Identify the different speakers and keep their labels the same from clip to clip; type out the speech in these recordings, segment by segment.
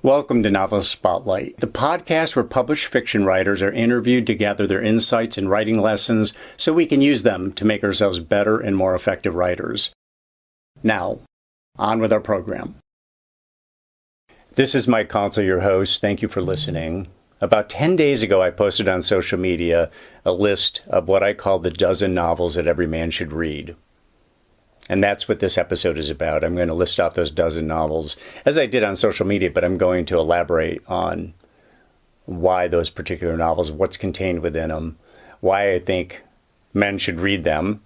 Speaker 1: Welcome to Novelist Spotlight, the podcast where published fiction writers are interviewed to gather their insights and writing lessons so we can use them to make ourselves better and more effective writers. Now, on with our program. This is Mike Consol, your host. Thank you for listening. About 10 days ago, I posted on social media a list of what I call the dozen novels that every man should read. And that's what this episode is about. I'm going to list off those dozen novels, as I did on social media, but I'm going to elaborate on why those particular novels, what's contained within them, why I think men should read them.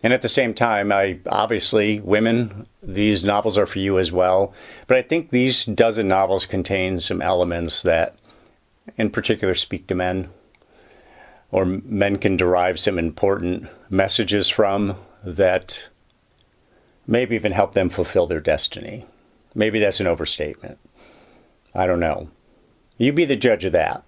Speaker 1: And at the same time, obviously, women, these novels are for you as well. But I think these dozen novels contain some elements that, in particular, speak to men, or men can derive some important messages from that maybe even help them fulfill their destiny. Maybe that's an overstatement. I don't know. You be the judge of that.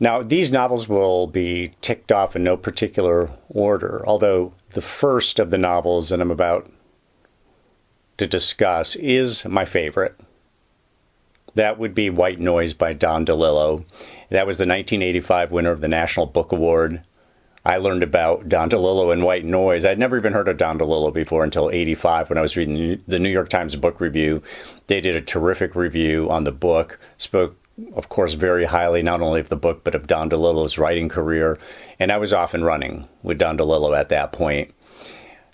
Speaker 1: Now, these novels will be ticked off in no particular order, although the first of the novels that I'm about to discuss is my favorite. That would be White Noise by Don DeLillo. That was the 1985 winner of the National Book Award. I learned about Don DeLillo and White Noise. I'd never even heard of Don DeLillo before until '85 when I was reading the New York Times book review. They did a terrific review on the book, spoke, of course, very highly not only of the book, but of Don DeLillo's writing career. And I was off and running with Don DeLillo at that point.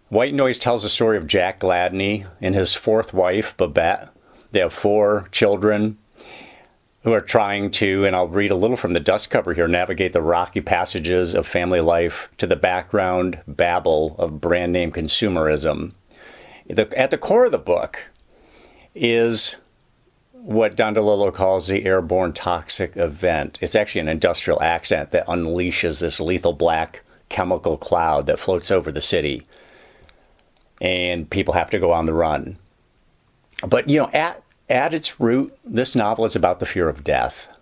Speaker 1: White Noise tells the story of Jack Gladney and his fourth wife, Babette. They have 4 children who are trying to, and I'll read a little from the dust cover here, navigate the rocky passages of family life to the background babble of brand name consumerism. At the core of the book is what Don DeLillo calls the airborne toxic event. It's actually an industrial accident that unleashes this lethal black chemical cloud that floats over the city, and people have to go on the run. But, at its root, this novel is about the fear of death.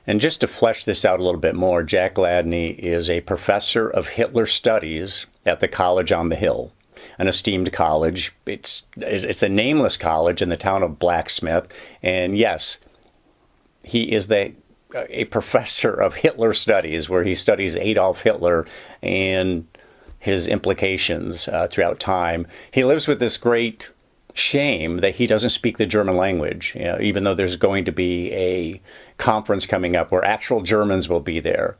Speaker 1: And just to flesh this out a little bit more, Jack Gladney is a professor of Hitler studies at the College on the Hill, an esteemed college. It's a nameless college in the town of Blacksmith. And yes, he is a professor of Hitler studies, where he studies Adolf Hitler and his implications throughout time. He lives with this great shame that he doesn't speak the German language, even though there's going to be a conference coming up where actual Germans will be there.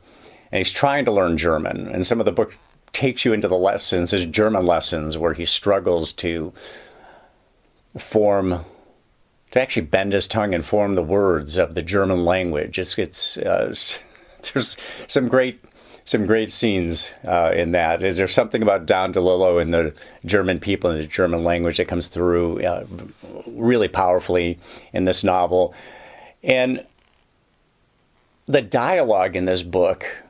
Speaker 1: And he's trying to learn German. And some of the book takes you into the lessons, his German lessons, where he struggles to actually bend his tongue and form the words of the German language. There's some great scenes in that. There's something about Don DeLillo and the German people and the German language that comes through really powerfully in this novel. And the dialogue in this book,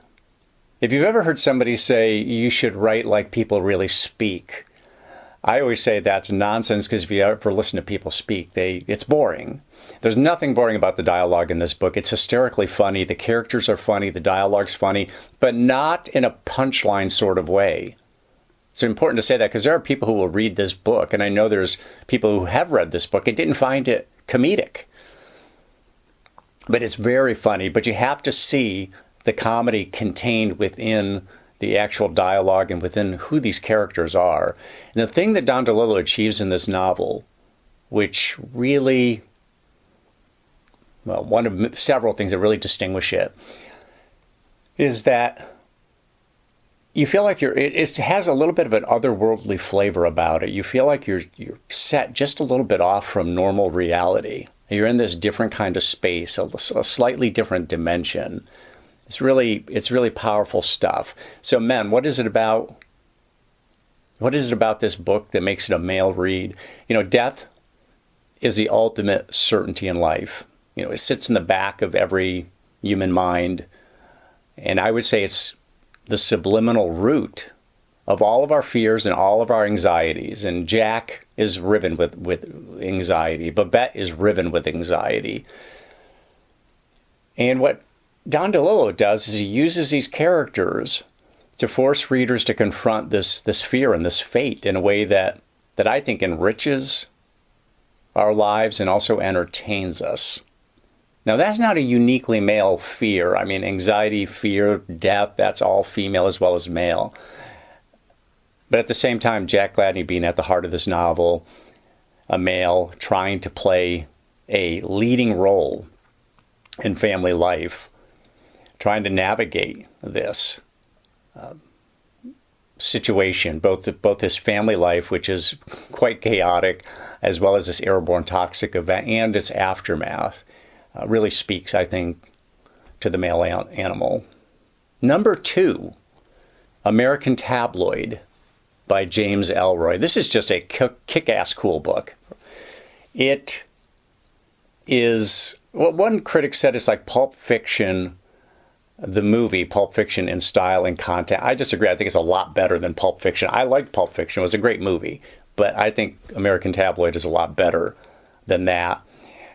Speaker 1: if you've ever heard somebody say you should write like people really speak, I always say that's nonsense, because if you ever listen to people speak, it's boring. There's nothing boring about the dialogue in this book. It's hysterically funny. The characters are funny. The dialogue's funny, but not in a punchline sort of way. It's important to say that, because there are people who will read this book, and I know there's people who have read this book and didn't find it comedic. But it's very funny, but you have to see the comedy contained within the actual dialogue and within who these characters are. And the thing that Don DeLillo achieves in this novel, which really, one of several things that really distinguish it, is that you feel like it has a little bit of an otherworldly flavor about it. You feel like you're set just a little bit off from normal reality. You're in this different kind of space, a slightly different dimension. It's really powerful stuff. So, men, what is it about? What is it about this book that makes it a male read? Death is the ultimate certainty in life. It sits in the back of every human mind. And I would say it's the subliminal root of all of our fears and all of our anxieties. And Jack is riven with anxiety. Babette is riven with anxiety. And what Don DeLillo does is he uses these characters to force readers to confront this fear and this fate in a way that I think enriches our lives and also entertains us. Now, that's not a uniquely male fear. I mean, anxiety, fear, death, that's all female as well as male. But at the same time, Jack Gladney being at the heart of this novel, a male trying to play a leading role in family life, trying to navigate this situation, both his family life, which is quite chaotic, as well as this airborne toxic event and its aftermath, really speaks, I think, to the male animal. Number 2, American Tabloid by James Ellroy. This is just a kick-ass cool book. It is, what one critic said, it's like Pulp Fiction, the movie Pulp Fiction in style and content. I disagree. I think it's a lot better than Pulp Fiction. I liked Pulp Fiction. It was a great movie. But I think American Tabloid is a lot better than that.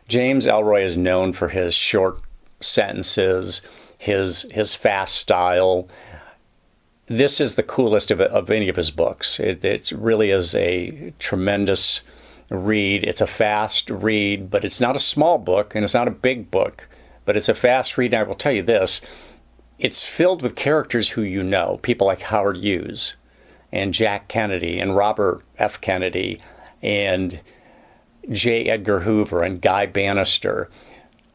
Speaker 1: James Ellroy is known for his short sentences, his fast style. This is the coolest of any of his books. It really is a tremendous read. It's a fast read, but it's not a small book and it's not a big book, but it's a fast read. And I will tell you this, it's filled with characters who you know, people like Howard Hughes and Jack Kennedy and Robert F. Kennedy and J. Edgar Hoover and Guy Bannister.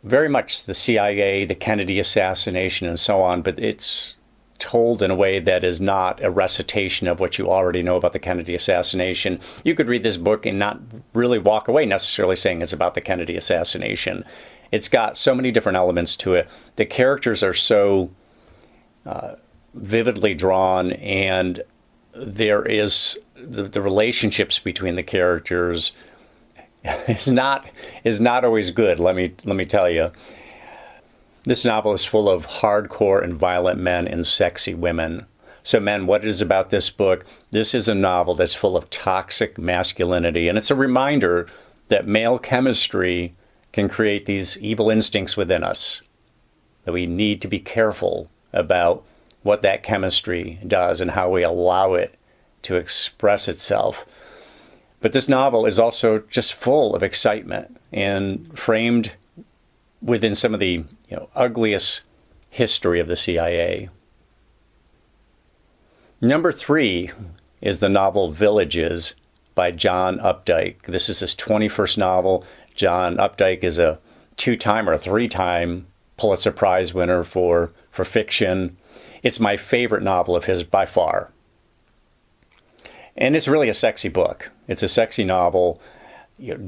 Speaker 1: Very much the CIA, the Kennedy assassination and so on, but it's told in a way that is not a recitation of what you already know about the Kennedy assassination. You could read this book and not really walk away necessarily saying it's about the Kennedy assassination. It's got so many different elements to it. The characters are so vividly drawn, and there is the relationships between the characters is not always good. Let me tell you. This novel is full of hardcore and violent men and sexy women. So men, what is about this book? This is a novel that's full of toxic masculinity, and it's a reminder that male chemistry can create these evil instincts within us, that we need to be careful about what that chemistry does and how we allow it to express itself. But this novel is also just full of excitement and framed within some of the ugliest history of the CIA. Number 3 is the novel Villages by John Updike. This is his 21st novel. John Updike is a 2-time or 3-time Pulitzer Prize winner for fiction. It's my favorite novel of his by far. And it's really a sexy book. It's a sexy novel.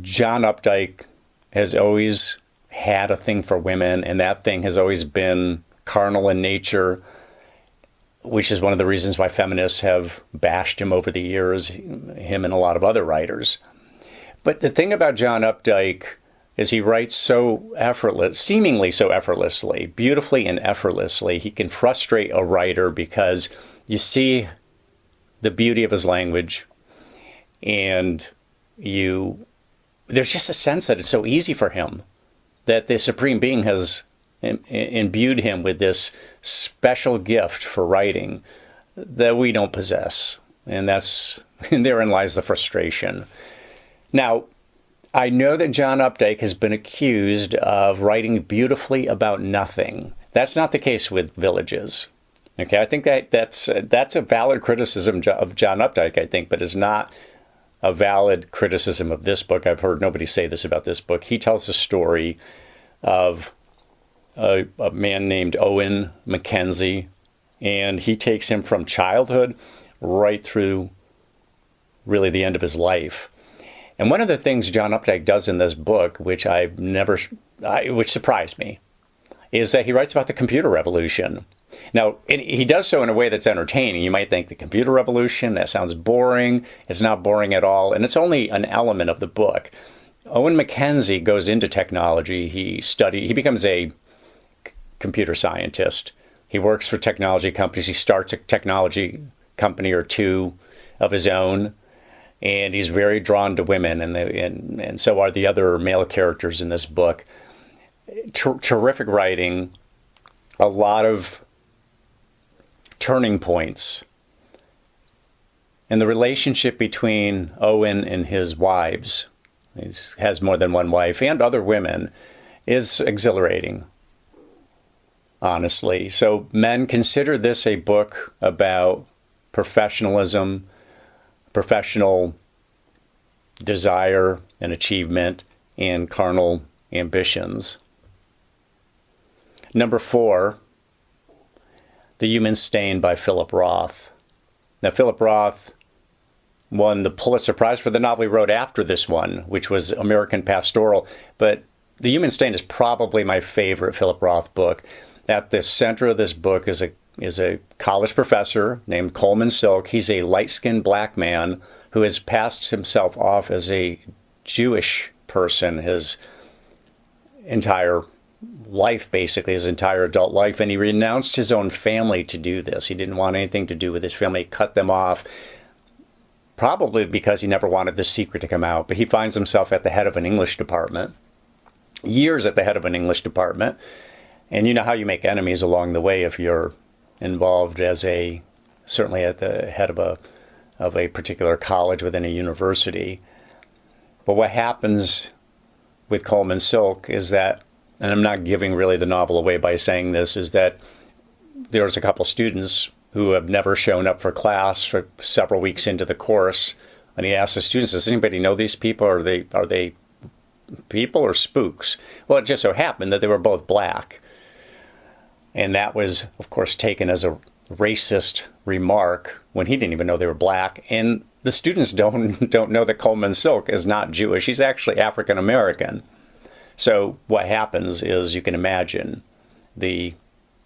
Speaker 1: John Updike has always had a thing for women, and that thing has always been carnal in nature, which is one of the reasons why feminists have bashed him over the years, him and a lot of other writers. But the thing about John Updike is he writes seemingly so effortlessly, beautifully and effortlessly. He can frustrate a writer because you see the beauty of his language, and there's just a sense that it's so easy for him, that the Supreme Being has imbued him with this special gift for writing that we don't possess. And therein lies the frustration. Now, I know that John Updike has been accused of writing beautifully about nothing. That's not the case with Villages. Okay, I think that's a valid criticism of John Updike, I think, but is not a valid criticism of this book. I've heard nobody say this about this book. He tells the story of a man named Owen Mackenzie, and he takes him from childhood right through really the end of his life. And one of the things John Updike does in this book, which which surprised me, is that he writes about the computer revolution. Now, he does so in a way that's entertaining. You might think the computer revolution, that sounds boring. It's not boring at all, and it's only an element of the book. Owen Mackenzie goes into technology. He becomes a computer scientist. He works for technology companies. He starts a technology company or two of his own, and he's very drawn to women, and so are the other male characters in this book. Terrific writing, a lot of turning points. And the relationship between Owen and his wives he has more than one wife, and other women, is exhilarating, honestly. So men, consider this a book about professionalism, professional desire and achievement, and carnal ambitions. Number 4, The Human Stain by Philip Roth. Now, Philip Roth won the Pulitzer Prize for the novel he wrote after this one, which was American Pastoral. But The Human Stain is probably my favorite Philip Roth book. At the center of this book is a college professor named Coleman Silk. He's a light-skinned black man who has passed himself off as a Jewish person his entire life, basically, his entire adult life. And he renounced his own family to do this. He didn't want anything to do with his family. He cut them off, probably because he never wanted the secret to come out. But he finds himself at the head of an English department, years at the head of an English department. And you know how you make enemies along the way if you're involved certainly at the head of a particular college within a university. But what happens with Coleman Silk is that, and I'm not giving really the novel away by saying this, is that there's a couple students who have never shown up for class for several weeks into the course. And he asks the students, does anybody know these people? Are they people or spooks? Well, it just so happened that they were both black. And that was, of course, taken as a racist remark when he didn't even know they were black. And the students don't know that Coleman Silk is not Jewish. He's actually African American. So what happens is, you can imagine, the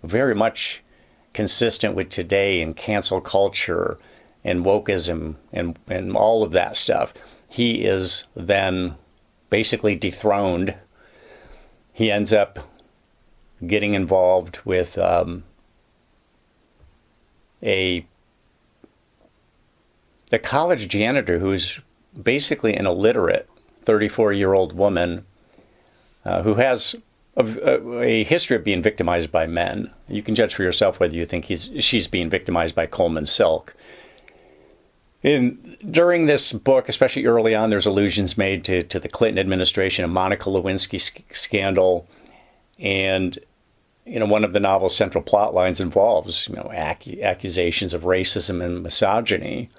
Speaker 1: very much consistent with today in cancel culture and wokeism and all of that stuff. He is then basically dethroned. He ends up getting involved with the college janitor, who's basically an illiterate 34-year-old woman who has a history of being victimized by men. You can judge for yourself whether you think she's being victimized by Coleman Silk. During this book, especially early on, there's allusions made to the Clinton administration, a Monica Lewinsky scandal. And one of the novel's central plot lines involves accusations of racism and misogyny.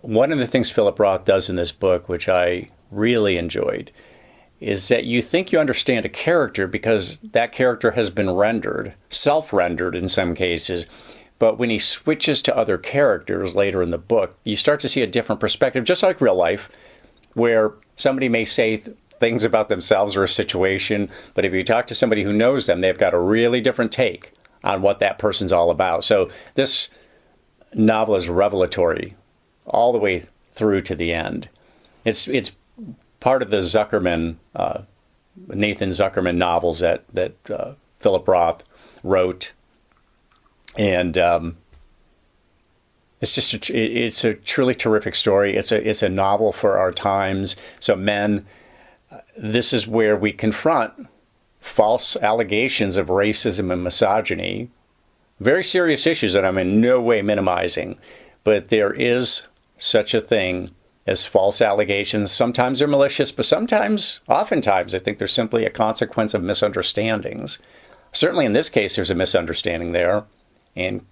Speaker 1: One of the things Philip Roth does in this book, which I really enjoyed, is that you think you understand a character because that character has been rendered, self-rendered in some cases. But when he switches to other characters later in the book, you start to see a different perspective, just like real life, where somebody may say things about themselves or a situation, but if you talk to somebody who knows them, they've got a really different take on what that person's all about. So this novel is revelatory all the way through to the end. It's part of the Nathan Zuckerman novels that Philip Roth wrote. And it's a truly terrific story. It's a novel for our times. So men, this is where we confront false allegations of racism and misogyny. Very serious issues that I'm in no way minimizing. But there is such a thing as false allegations. Sometimes they're malicious, but oftentimes, I think they're simply a consequence of misunderstandings. Certainly in this case, there's a misunderstanding there. And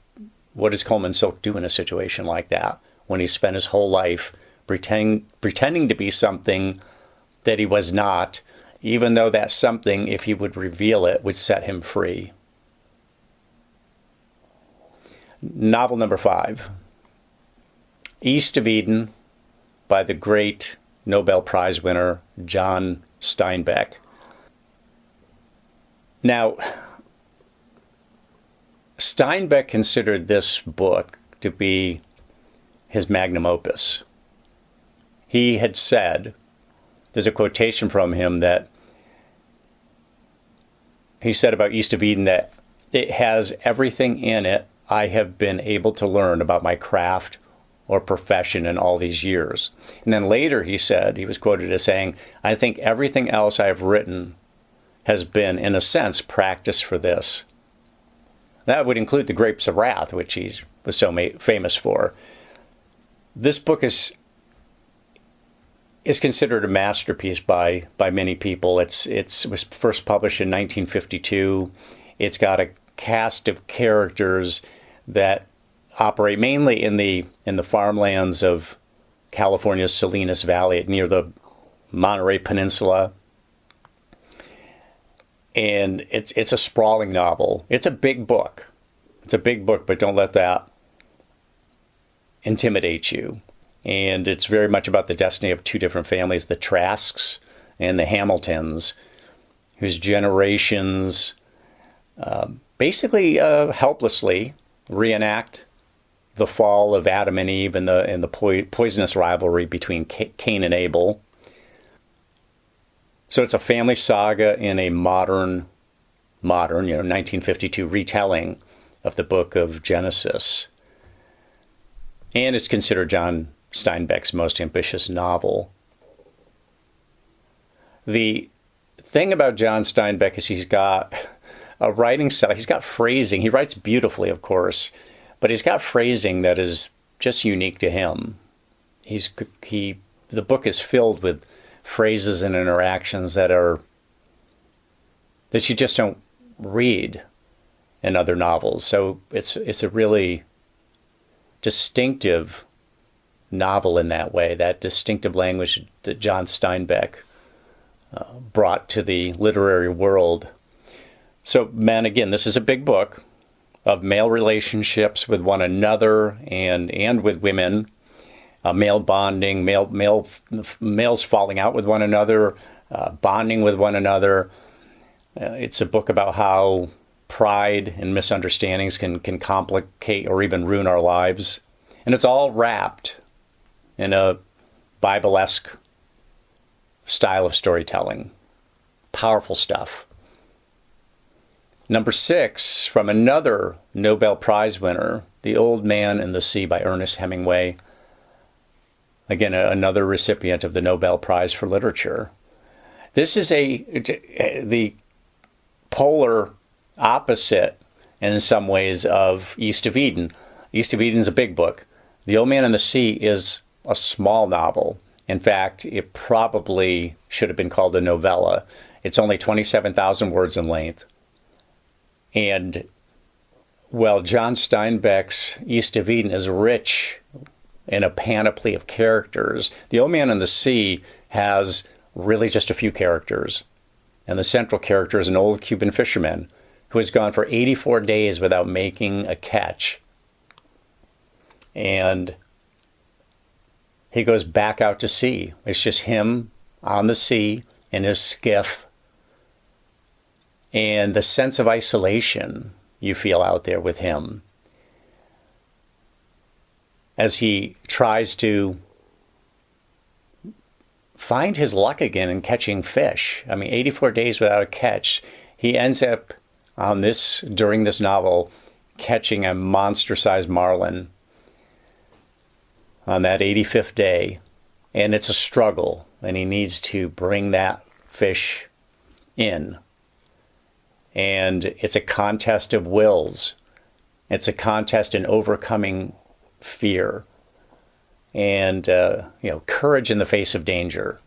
Speaker 1: what does Coleman Silk do in a situation like that when he spent his whole life pretending to be something that he was not, even though that something, if he would reveal it, would set him free? Novel number 5, East of Eden, by the great Nobel Prize winner John Steinbeck. Now, Steinbeck considered this book to be his magnum opus. He had said, there's a quotation from him that he said about East of Eden that it has everything in it I have been able to learn about my craft or profession in all these years. And then later he said, he was quoted as saying, I think everything else I have written has been, in a sense, practice for this. That would include The Grapes of Wrath, which he was so famous for. This book is is considered a masterpiece by many people. It was first published in 1952. It's got a cast of characters that operate mainly in the farmlands of California's Salinas Valley near the Monterey Peninsula. And it's a sprawling novel. It's a big book. It's a big book, but don't let that intimidate you. And it's very much about the destiny of two different families, the Trasks and the Hamiltons, whose generations basically helplessly reenact the fall of Adam and Eve and the poisonous rivalry between Cain and Abel. So it's a family saga in a modern, 1952 retelling of the book of Genesis. And it's considered John Steinbeck's most ambitious novel. The thing about John Steinbeck is he's got a writing style. He's got phrasing. He writes beautifully, of course, but he's got phrasing that is just unique to him. The book is filled with phrases and interactions that you just don't read in other novels. So it's a really distinctive novel in that way, that distinctive language that John Steinbeck brought to the literary world. So, men, again, this is a big book of male relationships with one another and with women, male bonding, males falling out with one another, bonding with one another. It's a book about how pride and misunderstandings can complicate or even ruin our lives. And it's all wrapped in a Bible-esque style of storytelling. Powerful stuff. Number 6, from another Nobel Prize winner, The Old Man and the Sea by Ernest Hemingway. Again, another recipient of the Nobel Prize for Literature. This is the polar opposite, in some ways, of East of Eden. East of Eden is a big book. The Old Man and the Sea is a small novel. In fact, it probably should have been called a novella. It's only 27,000 words in length. And, well, John Steinbeck's East of Eden is rich in a panoply of characters. The Old Man and the Sea has really just a few characters. And the central character is an old Cuban fisherman who has gone for 84 days without making a catch. And he goes back out to sea. It's just him on the sea in his skiff. And the sense of isolation you feel out there with him as he tries to find his luck again in catching fish. 84 days without a catch. He ends up during this novel, catching a monster-sized marlin on that 85th day. And it's a struggle, and he needs to bring that fish in. And it's a contest of wills. It's a contest in overcoming fear and courage in the face of danger.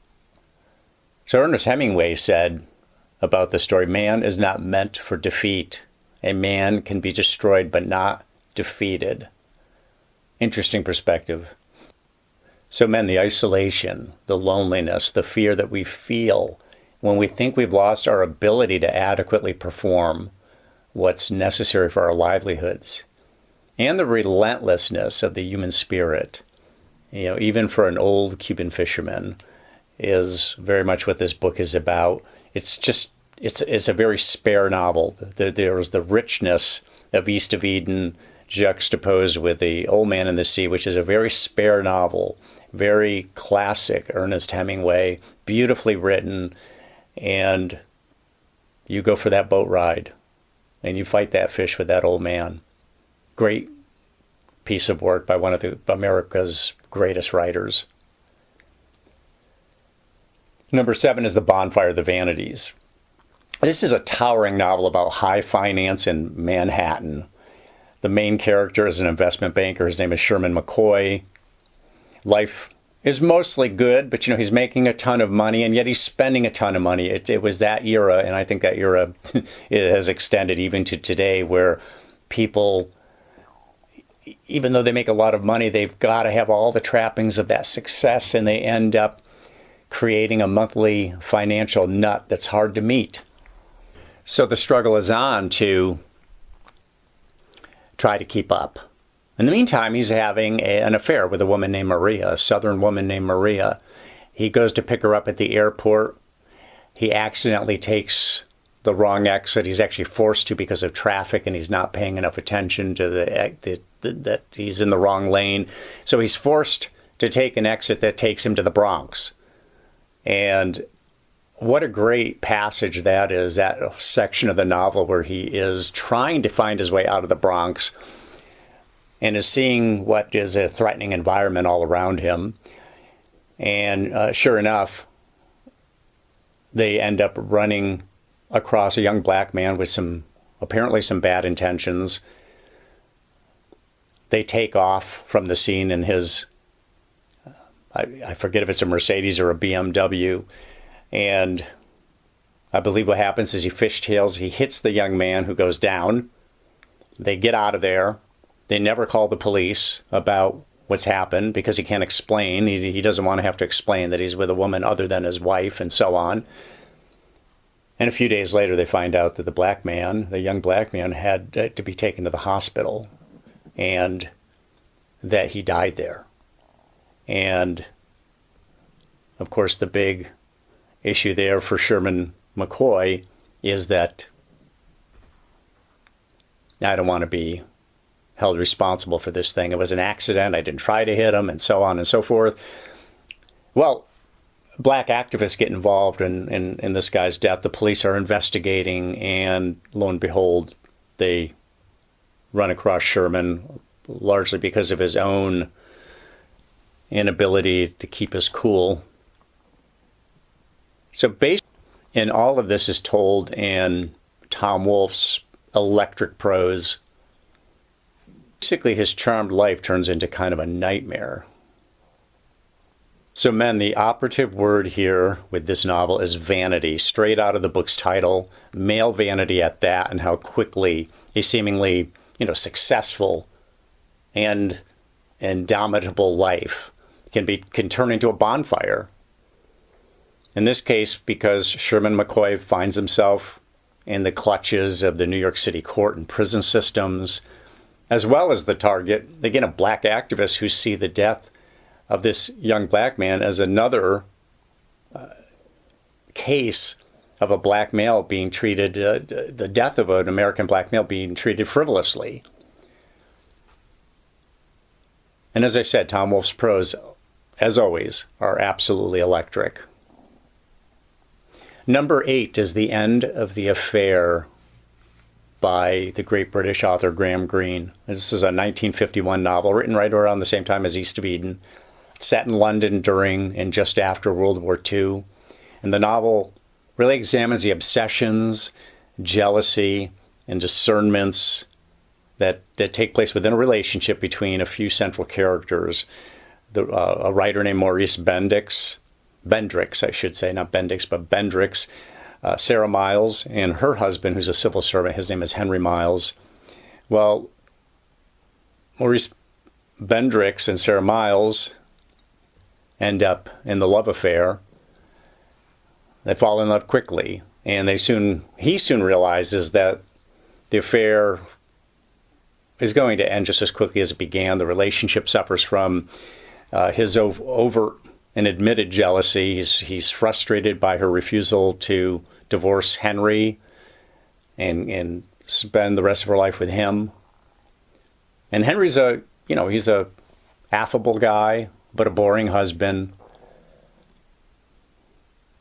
Speaker 1: So Ernest Hemingway said about the story, man is not meant for defeat. A man can be destroyed but not defeated. Interesting perspective. So men, the isolation, the loneliness, the fear that we feel when we think we've lost our ability to adequately perform what's necessary for our livelihoods, and the relentlessness of the human spirit, even for an old Cuban fisherman, is very much what this book is about. It's a very spare novel. There's the richness of East of Eden juxtaposed with The Old Man and the Sea, which is a very spare novel, very classic Ernest Hemingway, beautifully written. And you go for that boat ride and you fight that fish with that old man. Great piece of work by one of America's greatest writers. Number 7 is The Bonfire, the Vanities. This is a towering novel about high finance in Manhattan. The main character is an investment banker. His name is Sherman McCoy. Life is mostly good, but he's making a ton of money, and yet he's spending a ton of money. It was that era, and I think that era it has extended even to today, where people, even though they make a lot of money, they've got to have all the trappings of that success, and they end up creating a monthly financial nut that's hard to meet. So the struggle is on to try to keep up. In the meantime, he's having an affair with a woman named Maria, a Southern woman named Maria. He goes to pick her up at the airport. He accidentally takes the wrong exit. He's actually forced to because of traffic, and he's not paying enough attention to that he's in the wrong lane. So he's forced to take an exit that takes him to the Bronx. And what a great passage that is, that section of the novel where he is trying to find his way out of the Bronx and is seeing what is a threatening environment all around him. And sure enough, they end up running across a young black man with apparently some bad intentions. They take off from the scene in his, I forget if it's a Mercedes or a BMW, and I believe what happens is he fishtails, he hits the young man who goes down. They get out of there. They never call the police about what's happened because he can't explain. He doesn't want to have to explain that he's with a woman other than his wife and so on. And a few days later, they find out that the young black man, had to be taken to the hospital and that he died there. And, of course, the big issue there for Sherman McCoy is that I don't want to be held responsible for this thing. It was an accident. I didn't try to hit him, and so on and so forth. Well, black activists get involved in this guy's death. The police are investigating, and lo and behold, they run across Sherman, largely because of his own inability to keep his cool. So and all of this is told in Tom Wolfe's electric prose. Basically, his charmed life turns into kind of a nightmare. So, men, the operative word here with this novel is vanity, straight out of the book's title, male vanity at that, and how quickly a seemingly, successful and indomitable life can turn into a bonfire. In this case, because Sherman McCoy finds himself in the clutches of the New York City court and prison systems, as well as the target, again, of black activists who see the death of this young black man as another case of a black male being treated, the death of an American black male being treated frivolously. And as I said, Tom Wolfe's prose, as always, are absolutely electric. Number 8 is The End of the Affair by the great British author Graham Greene. This is a 1951 novel written right around the same time as East of Eden, set in London during and just after World War II. And the novel really examines the obsessions, jealousy, and discernments that take place within a relationship between a few central characters. A writer named Maurice Bendix, I should say, not Bendix, but Bendrix, Sarah Miles, and her husband, who's a civil servant. His name is Henry Miles. Well, Maurice Bendrix and Sarah Miles end up in the love affair. They fall in love quickly, and he soon realizes that the affair is going to end just as quickly as it began. The relationship suffers from his overt and admitted jealousy. He's frustrated by her refusal to divorce Henry and spend the rest of her life with him. And Henry's he's a affable guy, but a boring husband.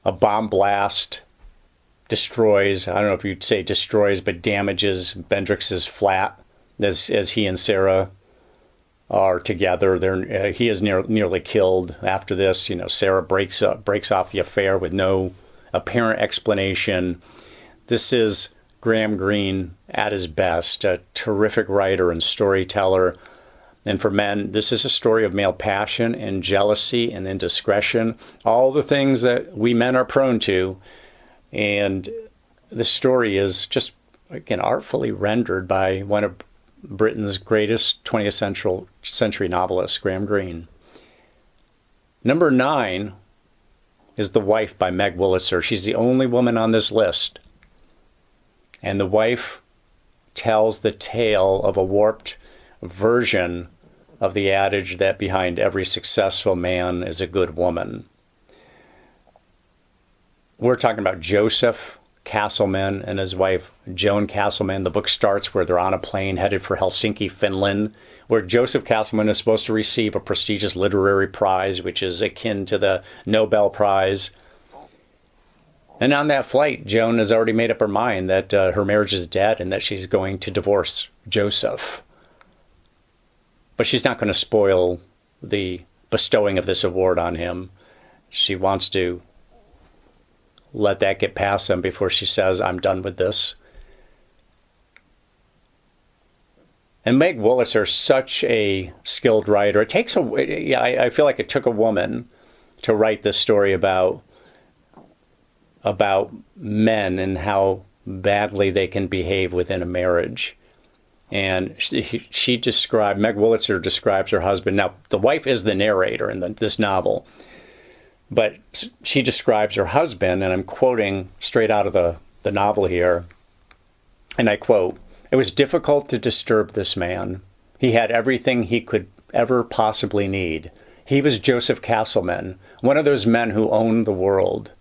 Speaker 1: A bomb blast destroys, I don't know if you'd say destroys, but damages Bendrix's flat as he and Sarah are together. He is nearly killed after this. Sarah breaks off the affair with no apparent explanation. This is Graham Greene at his best, a terrific writer and storyteller. And for men, this is a story of male passion and jealousy and indiscretion, all the things that we men are prone to. And the story is just, again, artfully rendered by one of Britain's greatest 20th century novelists, Graham Greene. Number 9 is The Wife by Meg Wolitzer. She's the only woman on this list. And The Wife tells the tale of a warped version of the adage that behind every successful man is a good woman. We're talking about Joseph Castleman and his wife, Joan Castleman. The book starts where they're on a plane headed for Helsinki, Finland, where Joseph Castleman is supposed to receive a prestigious literary prize, which is akin to the Nobel Prize. And on that flight, Joan has already made up her mind that her marriage is dead and that she's going to divorce Joseph. But she's not going to spoil the bestowing of this award on him. She wants to let that get past them before she says, I'm done with this. And Meg Wolitzer is such a skilled writer. It takes I feel like it took a woman to write this story about men and how badly they can behave within a marriage. And she described, Meg Wolitzer describes her husband. Now, the wife is the narrator in this novel, but she describes her husband, and I'm quoting straight out of the novel here, and I quote, "It was difficult to disturb this man. He had everything he could ever possibly need. He was Joseph Castleman, one of those men who own the world.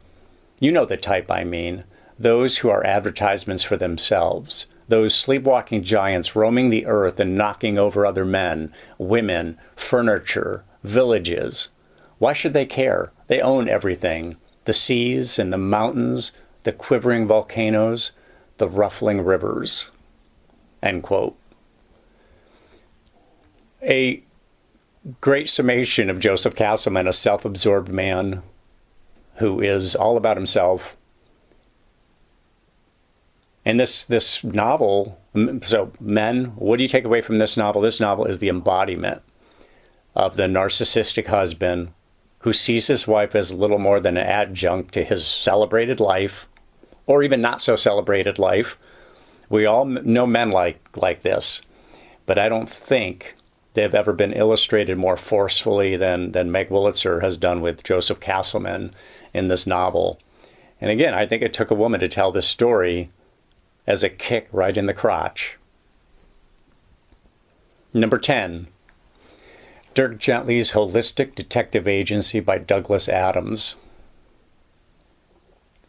Speaker 1: You know the type I mean, those who are advertisements for themselves. Those sleepwalking giants roaming the earth and knocking over other men, women, furniture, villages. Why should they care? They own everything. The seas and the mountains, the quivering volcanoes, the ruffling rivers." End quote. A great summation of Joseph Castleman, a self-absorbed man who is all about himself. And this novel, so men, what do you take away from this novel? This novel is the embodiment of the narcissistic husband who sees his wife as little more than an adjunct to his celebrated life, or even not so celebrated life. We all know men like this, but I don't think they've ever been illustrated more forcefully than Meg Wolitzer has done with Joseph Castleman in this novel. And again, I think it took a woman to tell this story as a kick right in the crotch. Number 10, Dirk Gently's Holistic Detective Agency by Douglas Adams.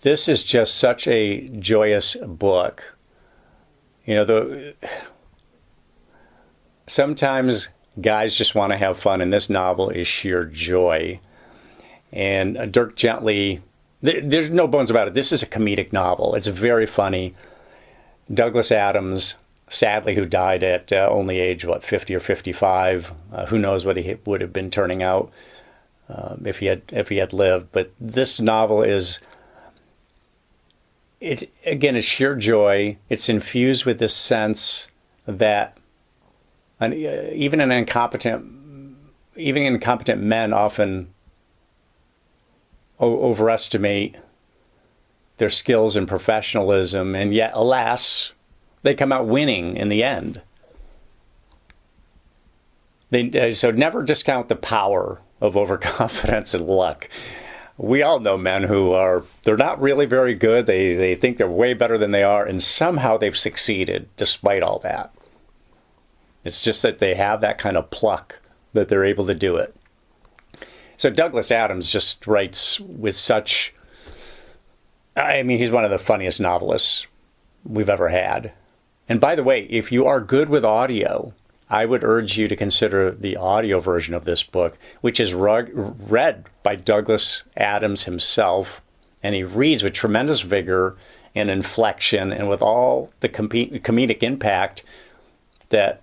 Speaker 1: This is just such a joyous book. You know, sometimes guys just want to have fun, and this novel is sheer joy. And Dirk Gently, there's no bones about it. This is a comedic novel. It's very funny. Douglas Adams, sadly, who died at only age, 50 or 55. Who knows what he would have been turning out if he had lived. But this novel is, it's sheer joy. It's infused with this sense that even incompetent men often overestimate their skills and professionalism, and yet, alas, they come out winning in the end. So never discount the power of overconfidence and luck. We all know men they're not really very good. They think they're way better than they are, and somehow they've succeeded despite all that. It's just that they have that kind of pluck that they're able to do it. So Douglas Adams just writes with such, he's one of the funniest novelists we've ever had. And by the way, if you are good with audio, I would urge you to consider the audio version of this book, which is read by Douglas Adams himself, and he reads with tremendous vigor and inflection and with all the comedic impact that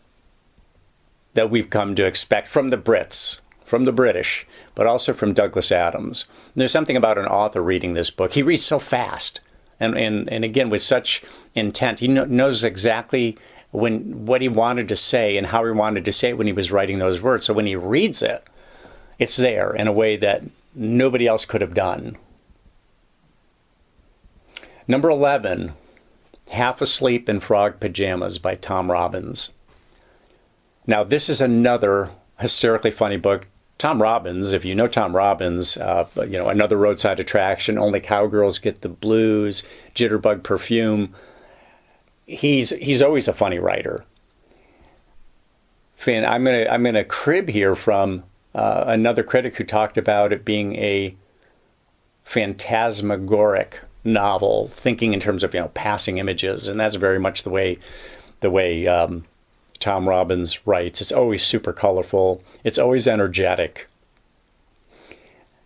Speaker 1: we've come to expect from the Brits, from the British, but also from Douglas Adams. And there's something about an author reading this book. He reads so fast and again with such intent. He knows exactly what he wanted to say and how he wanted to say it when he was writing those words. So when he reads it, it's there in a way that nobody else could have done. Number 11, Half Asleep in Frog Pajamas by Tom Robbins. Now, this is another hysterically funny book. Tom Robbins, if you know Tom Robbins, Another Roadside Attraction, Only Cowgirls Get the Blues, Jitterbug Perfume. He's always a funny writer. Finn, I'm gonna crib here from another critic who talked about it being a phantasmagoric novel, thinking in terms of passing images, and that's very much the way Tom Robbins writes. It's always super colorful. It's always energetic.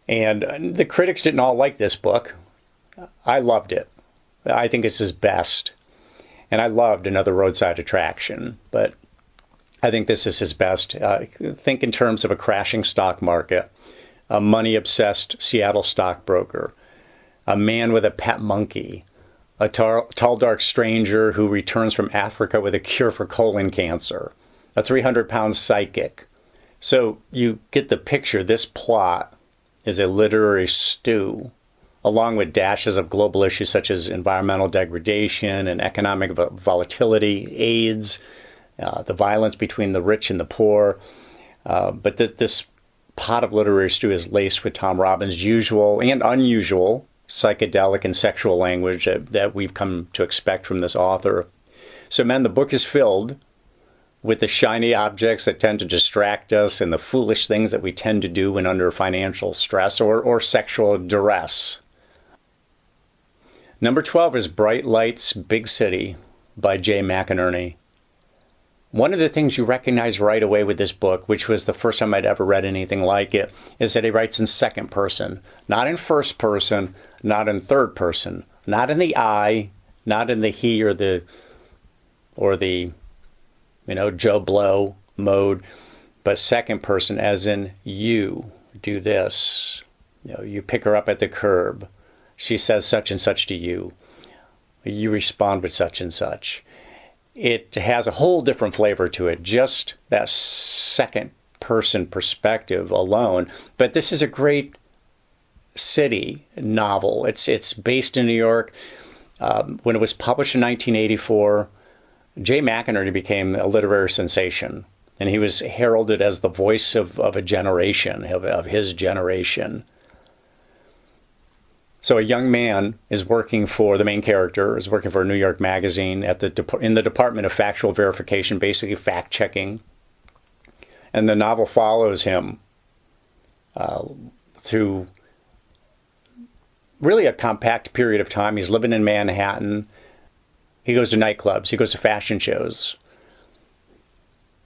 Speaker 1: And the critics didn't all like this book. I loved it. I think it's his best. And I loved Another Roadside Attraction, but I think this is his best. Think in terms of a crashing stock market, a money-obsessed Seattle stockbroker, a man with a pet monkey, a tall, dark stranger who returns from Africa with a cure for colon cancer, a 300-pound psychic. So you get the picture. This plot is a literary stew, along with dashes of global issues such as environmental degradation and economic volatility, AIDS, the violence between the rich and the poor. But this pot of literary stew is laced with Tom Robbins' usual and unusual psychedelic and sexual language that we've come to expect from this author. So, men, the book is filled with the shiny objects that tend to distract us and the foolish things that we tend to do when under financial stress or sexual duress. Number 12 is Bright Lights, Big City by Jay McInerney. One of the things you recognize right away with this book, which was the first time I'd ever read anything like it, is that he writes in second person, not in first person, not in third person, not in the I, not in the he or the Joe Blow mode, but second person, as in you do this. You pick her up at the curb. She says such and such to you. You respond with such and such. It has a whole different flavor to it, just that second person perspective alone. But this is a great city novel. It's based in New York. When it was published in 1984, Jay McInerney became a literary sensation. And he was heralded as the voice of a generation, of his generation. So a young man is working for, the main character is working for a New York magazine in the Department of Factual Verification, basically fact-checking. And the novel follows him through really a compact period of time. He's living in Manhattan. He goes to nightclubs. He goes to fashion shows.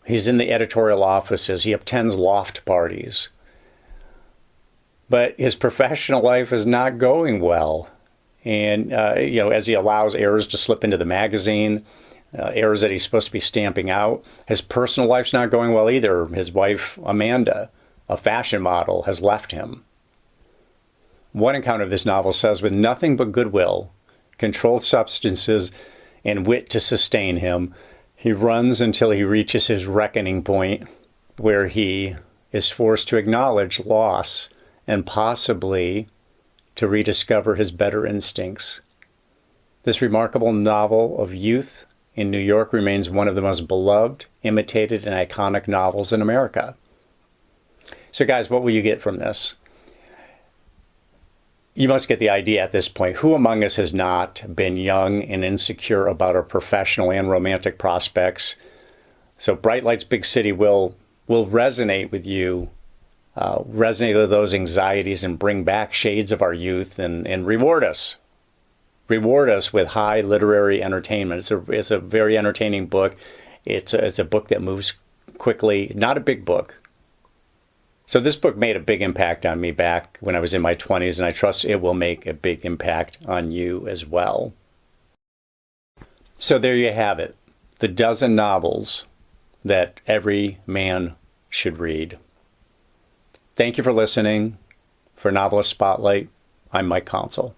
Speaker 1: He's in the editorial offices. He attends loft parties. But his professional life is not going well. And, as he allows errors to slip into the magazine, errors that he's supposed to be stamping out, his personal life's not going well either. His wife, Amanda, a fashion model, has left him. One account of this novel says, with nothing but goodwill, controlled substances, and wit to sustain him, he runs until he reaches his reckoning point, where he is forced to acknowledge loss and possibly to rediscover his better instincts. This remarkable novel of youth in New York remains one of the most beloved, imitated, and iconic novels in America. So guys, what will you get from this? You must get the idea at this point. Who among us has not been young and insecure about our professional and romantic prospects? So Bright Lights, Big City will resonate with you, resonate with those anxieties and bring back shades of our youth and reward us. Reward us with high literary entertainment. It's a very entertaining book. It's a book that moves quickly, not a big book. So this book made a big impact on me back when I was in my 20s, and I trust it will make a big impact on you as well. So there you have it, the dozen novels that every man should read. Thank you for listening. For Novelist Spotlight, I'm Mike Consol.